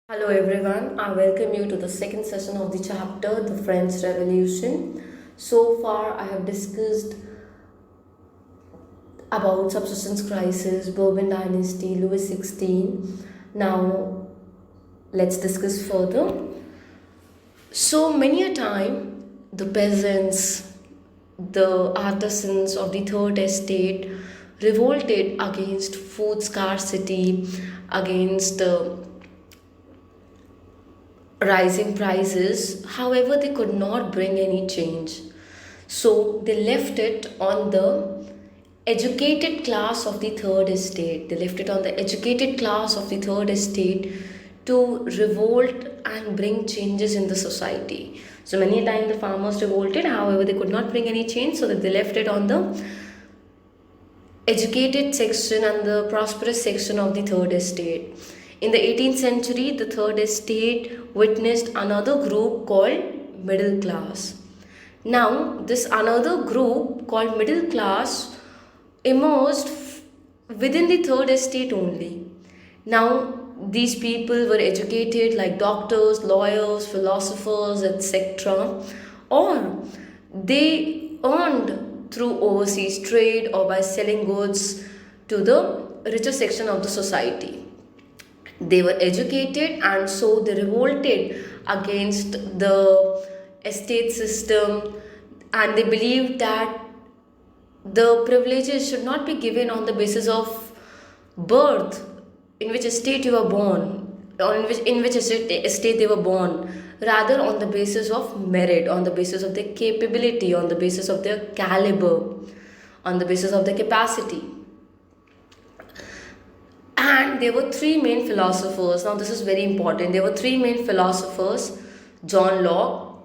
Hello everyone, I welcome you to the second session of the chapter, The French Revolution. So far, I have discussed about subsistence crisis, Bourbon dynasty, Louis XVI. Now, let's discuss further. So many a time, the peasants, the artisans of the third estate revolted against food scarcity, against rising prices. However, they could not bring any change. So they left it on the educated class of the third estate. They left it on the educated class of the third estate to revolt and bring changes in the society. So many a time the farmers revolted, however, they could not bring any change, so that they left it on the educated section and the prosperous section of the third estate. In the 18th century, the third estate witnessed another group called middle class. Now, this another group called middle class emerged within the third estate only. Now, these people were educated like doctors, lawyers, philosophers, etc., or they earned through overseas trade or by selling goods to the richer section of the society. They were educated and so they revolted against the estate system, and they believed that the privileges should not be given on the basis of birth, in which estate you were born, or in which estate they were born, rather on the basis of merit, on the basis of their capability, on the basis of their caliber, on the basis of their capacity. And there were three main philosophers. Now, this is very important. There were three main philosophers: John Locke,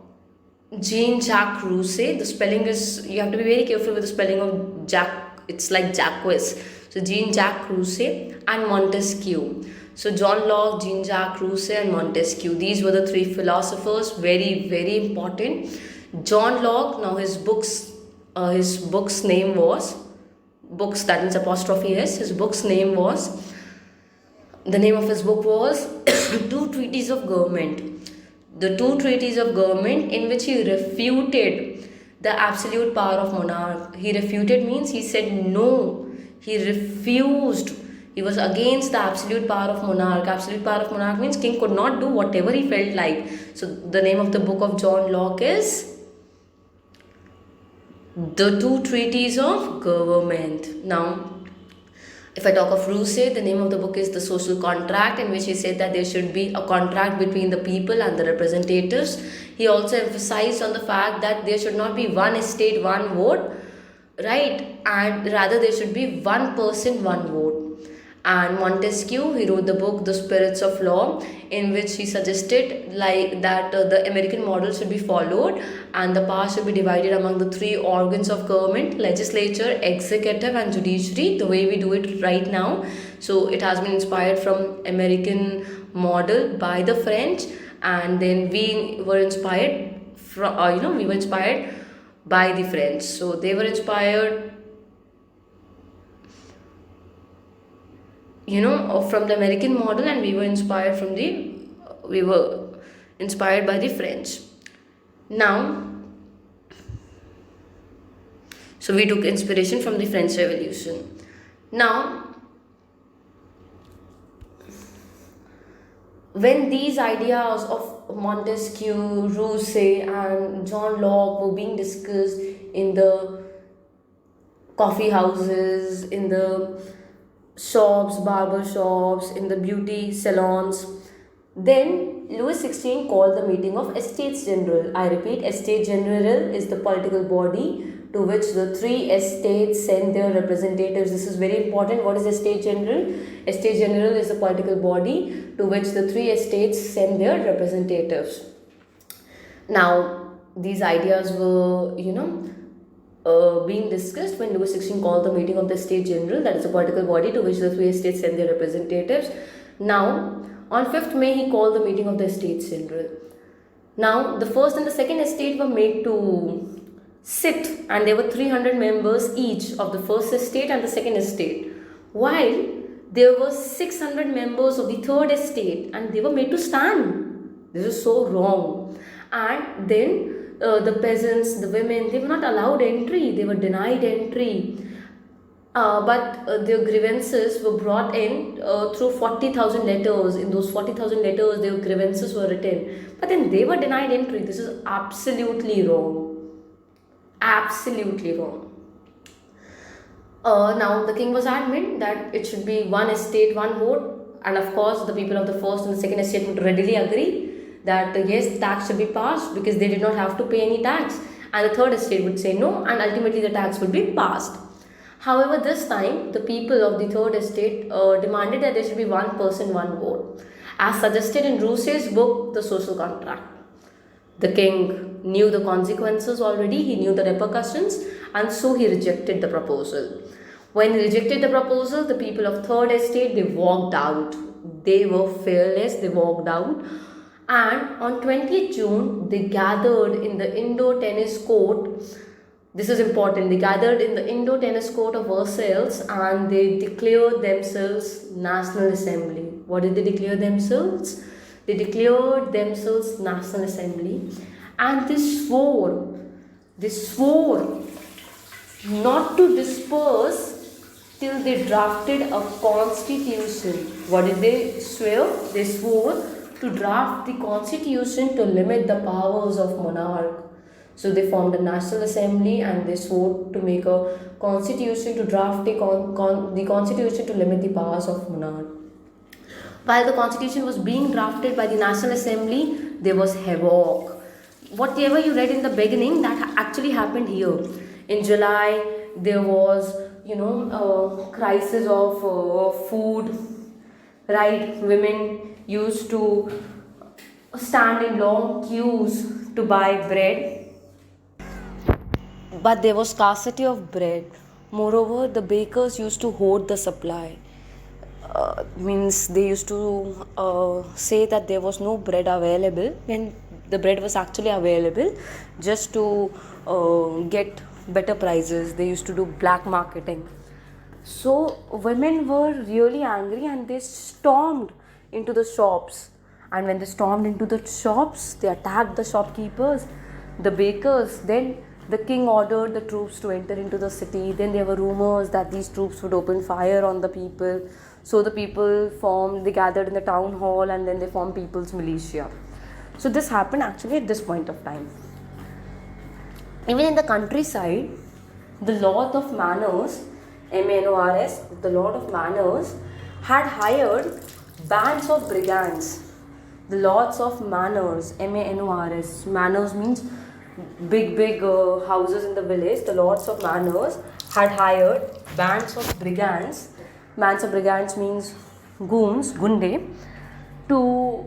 Jean Jacques Rousseau. The spelling is, you have to be very careful with the spelling of Jack. It's like Jacques. So, Jean Jacques Rousseau and Montesquieu. So, John Locke, Jean Jacques Rousseau, and Montesquieu. These were the three philosophers. Very, very important. John Locke. Now, his book's name was, books, that means apostrophe S. His book's name was, the name of his book was Two Treaties of Government. The Two Treaties of Government, in which he refuted the absolute power of monarch. He refuted means he said no. He refused. He was against the absolute power of monarch. Absolute power of monarch means king could not do whatever he felt like. So the name of the book of John Locke is The Two Treaties of Government. Now, if I talk of Rousseau, the name of the book is The Social Contract, in which he said that there should be a contract between the people and the representatives. He also emphasized on the fact that there should not be one estate, one vote, right? And rather there should be one person, one vote. And Montesquieu, he wrote the book The Spirits of Law, in which he suggested like that the American model should be followed and the power should be divided among the three organs of government: legislature, executive, and judiciary, the way we do it right now. So it has been inspired from American model by the French, and then we were inspired from we were inspired by the French. So they were inspired from the American model, and we were inspired by the French. Now, so we took inspiration from the French Revolution. Now, when these ideas of Montesquieu, Rousseau, and John Locke were being discussed in the coffee houses, in the shops, barber shops, in the beauty salons, then Louis XVI called the meeting of Estates General. I repeat, Estate General is the political body to which the three estates send their representatives. This is very important. What is Estate General? Estate General is the political body to which the three estates send their representatives. Now, these ideas were, being discussed when Louis XVI called the meeting of the State General, that is a political body to which the three estates send their representatives. Now, on 5th May, he called the meeting of the Estates General. Now, the first and the second estate were made to sit, and there were 300 members each of the first estate and the second estate, while There were 600 members of the third estate and they were made to stand. This is so wrong. And then the peasants, the women, they were not allowed entry, they were denied entry. But their grievances were brought in through 40,000 letters. In those 40,000 letters, their grievances were written. But then they were denied entry. This is absolutely wrong. Absolutely wrong. Now the king was adamant that it should be one estate, one vote, and of course the people of the first and the second estate would readily agree that yes, tax should be passed because they did not have to pay any tax, and the third estate would say no, and ultimately the tax would be passed. However, this time the people of the third estate demanded that there should be one person, one vote, as suggested in Rousseau's book, The Social Contract. The king knew the consequences already, he knew the repercussions, and so he rejected the proposal. When he rejected the proposal, the people of third estate, they walked out. They were fearless, they walked out. And on 20th June, they gathered in the indoor tennis court. This is important. They gathered in the indoor tennis court of Versailles and they declared themselves National Assembly. What did they declare themselves? They declared themselves National Assembly, and they swore not to disperse till they drafted a constitution. What did they swear? They swore to draft the constitution to limit the powers of monarch. So they formed a national assembly and they swore to make a constitution to draft the constitution to limit the powers of monarch. While the constitution was being drafted by the National Assembly, there was havoc. Whatever you read in the beginning, that actually happened here. In July, there was, crisis of food, right? Women used to stand in long queues to buy bread, but there was scarcity of bread. Moreover, the bakers used to hoard the supply. Means they used to say that there was no bread available when the bread was actually available, just to get better prices. They used to do black marketing. So women were really angry and they stormed into the shops, and when they stormed into the shops, they attacked the shopkeepers, the bakers. Then the king ordered the troops to enter into the city. Then there were rumors that these troops would open fire on the people. So the people they gathered in the town hall and then they formed people's militia. So this happened actually at this point of time. Even in the countryside, the Lord of Manors, MANORS, the Lord of Manors, had hired bands of brigands. The Lords of Manors, MANORS, Manors means big houses in the village. The Lords of Manors had hired bands of brigands. Bands of brigands means goons, gunde, to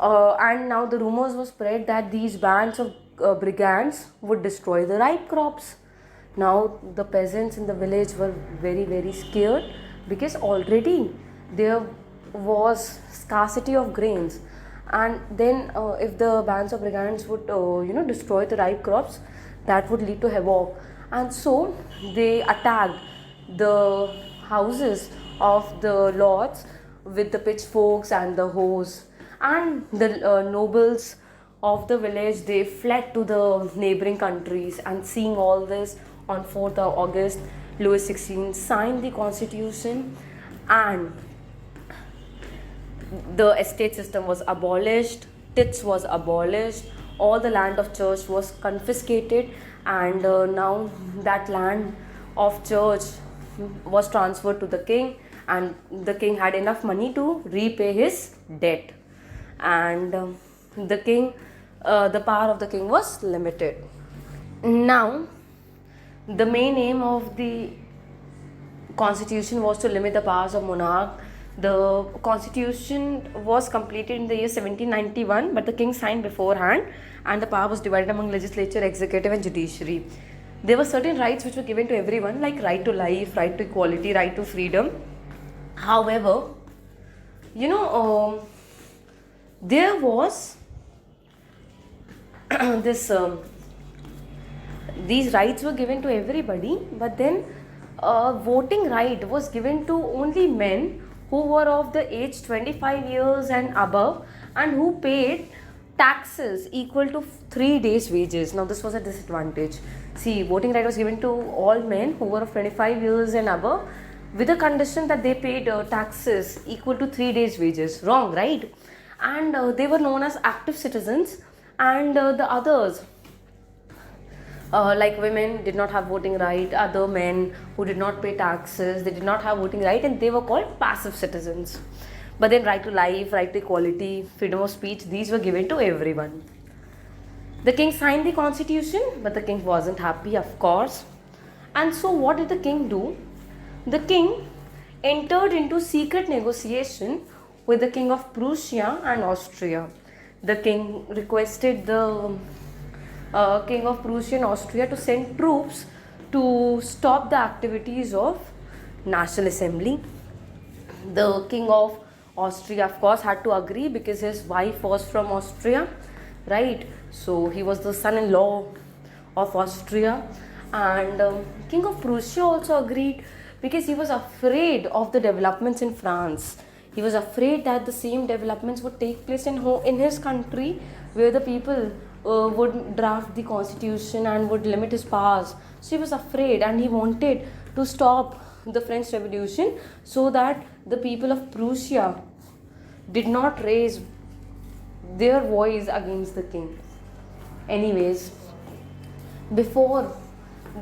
and now the rumors were spread that these bands of brigands would destroy the ripe crops. Now the peasants in the village were very scared because already there was scarcity of grains, and then if the bands of brigands would destroy the ripe crops, that would lead to havoc. And so they attacked the houses of the lords with the pitchforks and the hoes, and the nobles of the village, they fled to the neighboring countries. And seeing all this, on 4th of August, Louis XVI signed the constitution and the estate system was abolished, tithes was abolished, all the land of church was confiscated, and now that land of church was transferred to the king, and the king had enough money to repay his debt. And the power of the king was limited. Now the main aim of the constitution was to limit the powers of monarch. The constitution was completed in the year 1791, but the king signed beforehand, and the power was divided among legislature, executive and judiciary. There were certain rights which were given to everyone, like right to life, right to equality, right to freedom. However, there was these rights were given to everybody, but then voting right was given to only men who were of the age 25 years and above and who paid taxes equal to 3 days wages. Now this was a disadvantage. See, voting right was given to all men who were of 25 years and above with the condition that they paid taxes equal to 3 days wages. Wrong, right? And they were known as active citizens, and the others, like women did not have voting right, other men who did not pay taxes, they did not have voting right, and they were called passive citizens. But then right to life, right to equality, freedom of speech, these were given to everyone. The king signed the constitution, but the king wasn't happy, of course. And so what did the king do? The king entered into secret negotiation with the king of Prussia and Austria. The king requested the king of Prussia and Austria to send troops to stop the activities of National Assembly. The king of Austria, of course, had to agree because his wife was from Austria, right? So he was the son-in-law of Austria, and king of Prussia also agreed because he was afraid of the developments in France. He was afraid that the same developments would take place in his country, where the people would draft the constitution and would limit his powers. So he was afraid, and he wanted to stop the French Revolution so that the people of Prussia did not raise their voice against the king. Anyways, before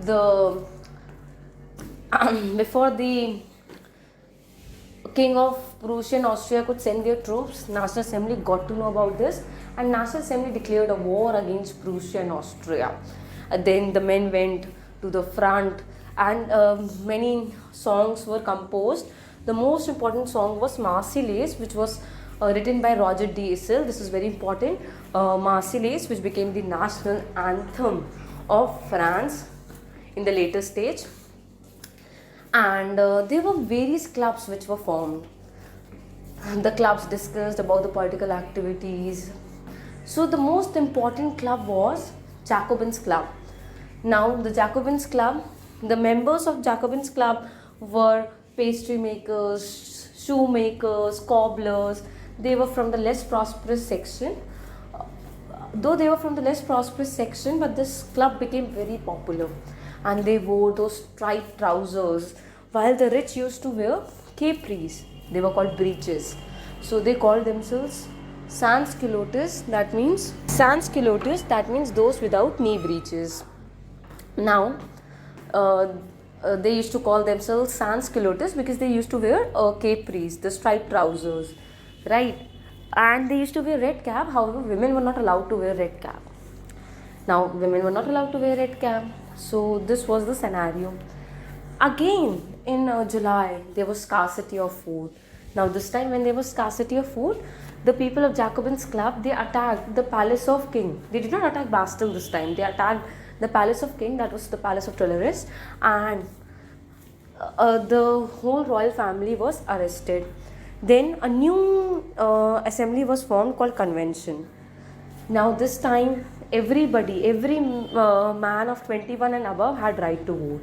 the king of Prussia and Austria could send their troops, National Assembly got to know about this, and National Assembly declared a war against Prussia and Austria. Then the men went to the front, and many songs were composed. The most important song was Marseillaise, which was written by Roger de Isle. This is very important. Marseillaise, which became the national anthem of France in the later stage. And there were various clubs which were formed. The clubs discussed about the political activities. So the most important club was Jacobins Club. Now the Jacobins Club, the members of Jacobins Club were pastry makers, shoemakers, cobblers. They were from the less prosperous section. Though they were from the less prosperous section, but this club became very popular, and they wore those striped trousers, while the rich used to wear capris. They were called breeches. So they called themselves sans-culottes. That means those without knee breeches. Now they used to call themselves sans-culottes because they used to wear capris, the striped trousers, right? And they used to wear red cap. However, women were not allowed to wear red cap. Now women were not allowed to wear red cap. So this was the scenario. Again in July, there was scarcity of food. Now this time, when there was scarcity of food, the people of Jacobins Club, they attacked the palace of king. They did not attack Bastille this time. They attacked the palace of king, that was the palace of Tuileries, and the whole royal family was arrested. Then a new assembly was formed called convention. Now this time, every man of 21 and above had right to vote.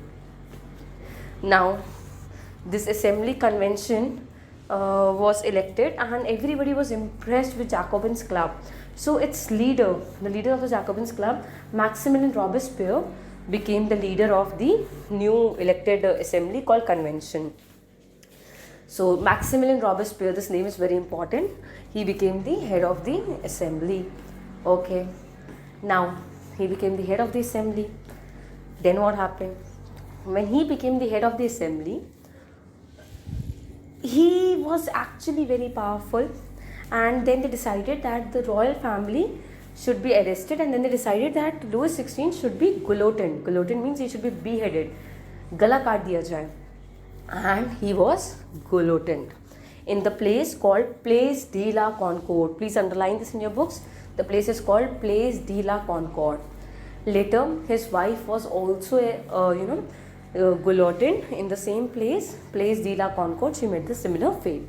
Now this assembly convention was elected, and everybody was impressed with Jacobins Club. So its leader, the leader of the Jacobins Club, Maximilien Robespierre, became the leader of the new elected assembly called convention. So Maximilien Robespierre, this name is very important. He became the head of the assembly. Okay. Now he became the head of the assembly. Then what happened? When he became the head of the assembly, he was actually very powerful, and then they decided that the royal family should be arrested, and then they decided that Louis XVI should be guillotined. Guillotined means he should be beheaded. Gala kaat diya jaye. And he was guillotined in the place called Place de la Concorde. Please underline this in your books. The place is called Place de la Concorde. Later, his wife was also guillotined in the same place, Place de la Concorde. She met the similar fate.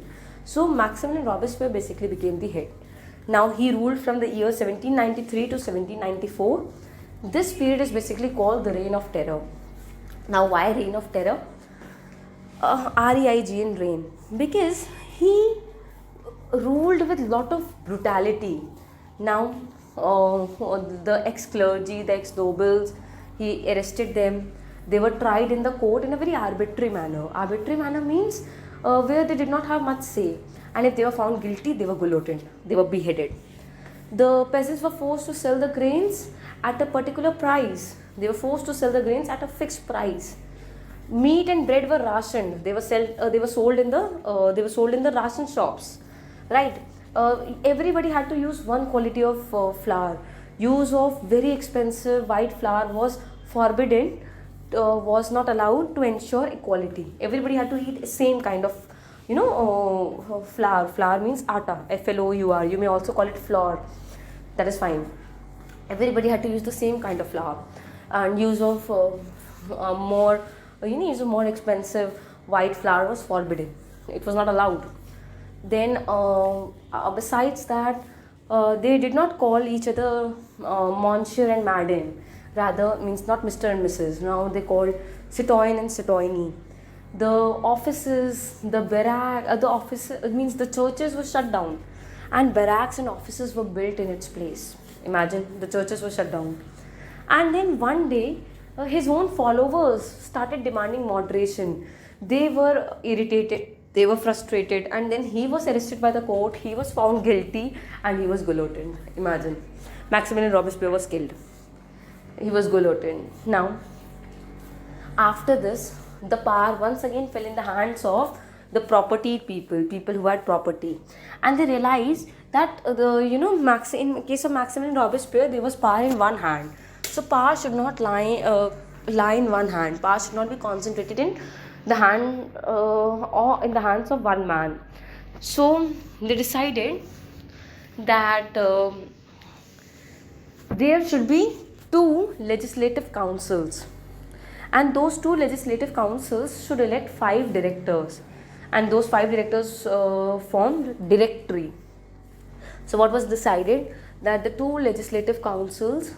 So Maximilien Robespierre basically became the head. Now he ruled from the year 1793 to 1794. This period is basically called the Reign of Terror. Now why Reign of Terror? REIG in reign, because he ruled with lot of brutality. Now, the ex-clergy, the ex-nobles, he arrested them. They were tried in the court in a very arbitrary manner. Arbitrary manner means where they did not have much say. And if they were found guilty, they were guillotined. They were beheaded. The peasants were forced to sell the grains at a particular price. They were forced to sell the grains at a fixed price. Meat and bread were rationed. They were sold in the ration shops, right? Everybody had to use one quality of flour. Use of very expensive white flour was forbidden, was not allowed, to ensure equality. Everybody had to eat same kind of, flour. Flour means atta, flour. You may also call it flour. That is fine. Everybody had to use the same kind of flour, and use of more expensive white flour was forbidden. It was not allowed. Then besides that, they did not call each other monsieur and madame, rather means not Mr. and Mrs. Now they called citoyen and citoyenne. The offices, the offices, it means the churches were shut down, and barracks and offices were built in its place. Imagine, the churches were shut down. And then one day, his own followers started demanding moderation. They were irritated, they were frustrated, and then he was arrested by the court. He was found guilty and he was guillotined. Imagine, Maximilian Robespierre was killed. He was guillotined. Now, after this, the power once again fell in the hands of the propertied people who had property, and they realized that in case of Maximilian Robespierre, there was power in one hand. So power should not lie in one hand. Power should not be concentrated in the hand or in the hands of one man. So they decided that there should be two legislative councils, and those two legislative councils should elect 5 directors, and those 5 directors formed directory. So what was decided, that the 2 legislative councils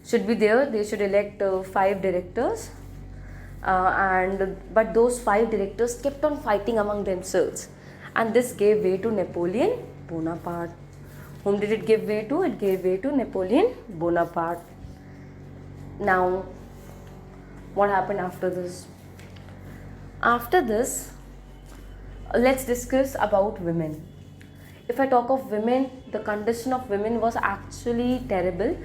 should be there. They should elect 5 directors, but those 5 directors kept on fighting among themselves, and this gave way to Napoleon Bonaparte. Whom did it give way to? It gave way to Napoleon Bonaparte. Now, what happened after this? After this, let's discuss about women. If I talk of women, the condition of women was actually terrible.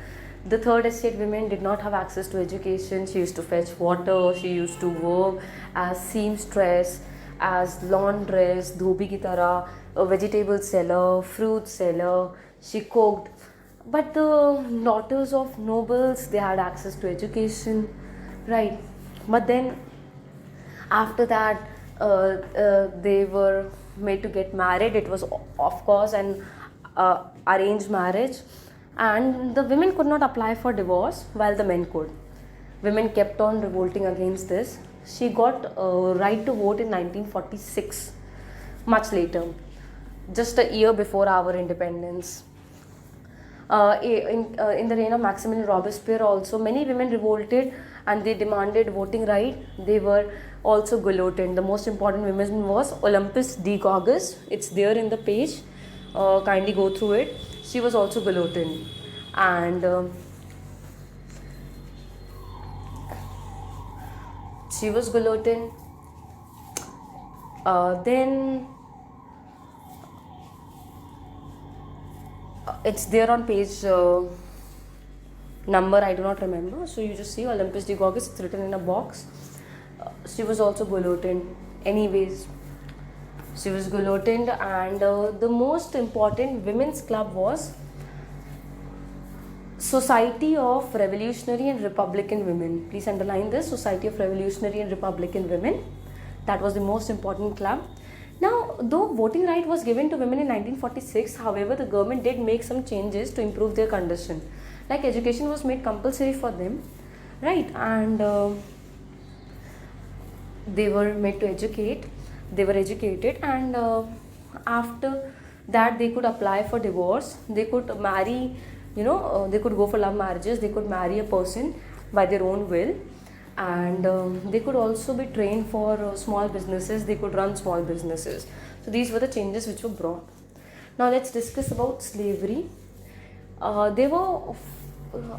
The third estate women did not have access to education. She used to fetch water. She used to work as seamstress, as laundress, dhobi ki tarah, a vegetable seller, fruit seller. She cooked. But the daughters of nobles, they had access to education, right? But then after that, they were made to get married. It was, of course, an arranged marriage, and the women could not apply for divorce while the men could. Women kept on revolting against this. She got right to vote in 1946, much later, just a year before our independence. In the reign of Maximilian Robespierre also, many women revolted and they demanded voting right. They were also guillotined. The most important woman was Olympus de Gauguin. It's there in the page. Kindly go through it. She was also guillotined. And she was guillotined. Then it's there on page number I do not remember. So you just see Olympus de Gauguin. It's written in a box. She was also guillotined. Anyways, she was guillotined, and the most important women's club was Society of Revolutionary and Republican Women. Please underline this, Society of Revolutionary and Republican Women. That was the most important club. Now, though voting right was given to women in 1946, however, the government did make some changes to improve their condition. Like education was made compulsory for them, right? And they were made to educate. They were educated, and after that, they could apply for divorce. They could marry, they could go for love marriages. They could marry a person by their own will. and they could also be trained for small businesses. They could run small businesses. So these were the changes which were brought. Now let's discuss about slavery. There were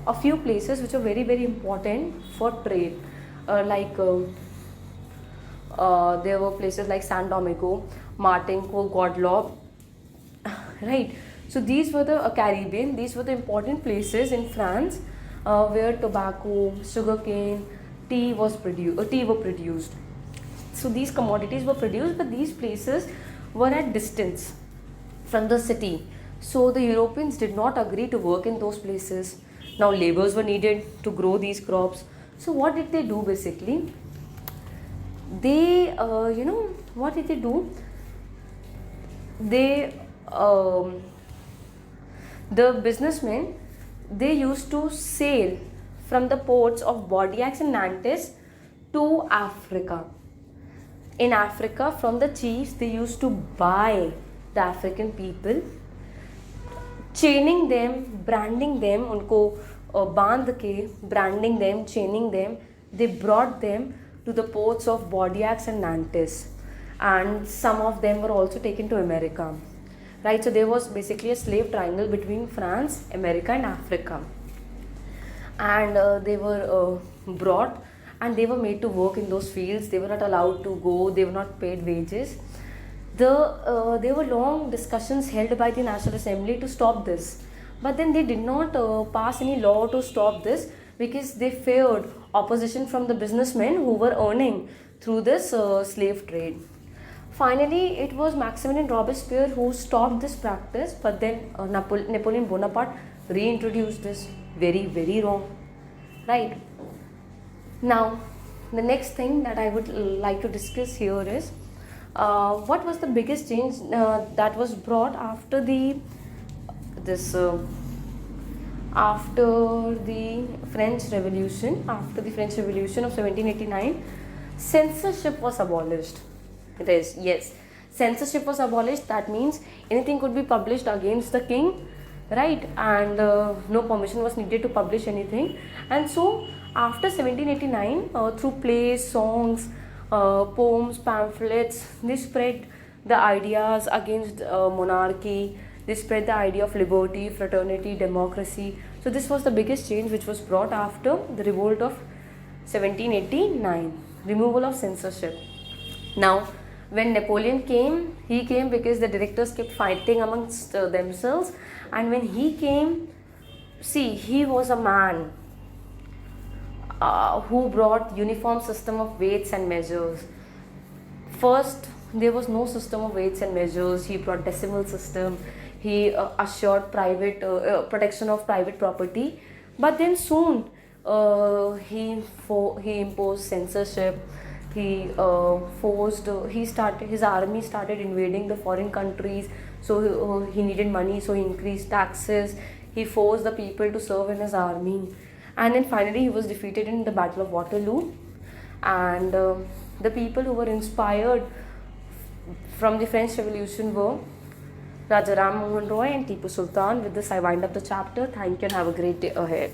a few places which are very very important for trade, there were places like San Domingo, Martinique, Guadeloupe, right? So these were the Caribbean. These were the important places in France where tobacco, sugarcane, tea were produced. So these commodities were produced, but these places were at distance from the city. So the Europeans did not agree to work in those places. Now laborers were needed to grow these crops. So what did they do basically? They, what did they do? They, the businessmen, they used to sail from the ports of Bordeaux and Nantes to Africa. In Africa, from the chiefs, they used to buy the African people, chaining them, branding them, उनको बांध के, branding them, chaining them, they brought them to the ports of Bordeaux and Nantes, and some of them were also taken to America, right? So there was basically a slave triangle between France, America and Africa, and they were brought and they were made to work in those fields. They were not allowed to go, they were not paid wages. There were long discussions held by the National Assembly to stop this, but then they did not pass any law to stop this because they feared opposition from the businessmen who were earning through this slave trade. Finally, it was Maximilian Robespierre who stopped this practice, but then Napoleon Bonaparte reintroduced this. Very, very wrong, right? Now, the next thing that I would like to discuss here is what was the biggest change that was brought after the French Revolution. After the French Revolution of 1789, censorship was abolished. It is, yes, censorship was abolished. That means anything could be published against the king, right? And no permission was needed to publish anything. And so after 1789, through plays, songs, poems, pamphlets, they spread the ideas against monarchy. They spread the idea of liberty, fraternity, democracy. So this was the biggest change which was brought after the revolt of 1789, removal of censorship. Now, when Napoleon came, he came because the directors kept fighting amongst themselves, and when he came, see, he was a man who brought uniform system of weights and measures. First, there was no system of weights and measures. He brought decimal system. He assured private protection of private property. But then soon he imposed censorship. He his army started invading the foreign countries. So he needed money. So he increased taxes. He forced the people to serve in his army. And then finally he was defeated in the Battle of Waterloo, and the people who were inspired from the French Revolution were Raja Ram Mohan Roy and Tipu Sultan. With this I wind up the chapter. Thank you and have a great day ahead.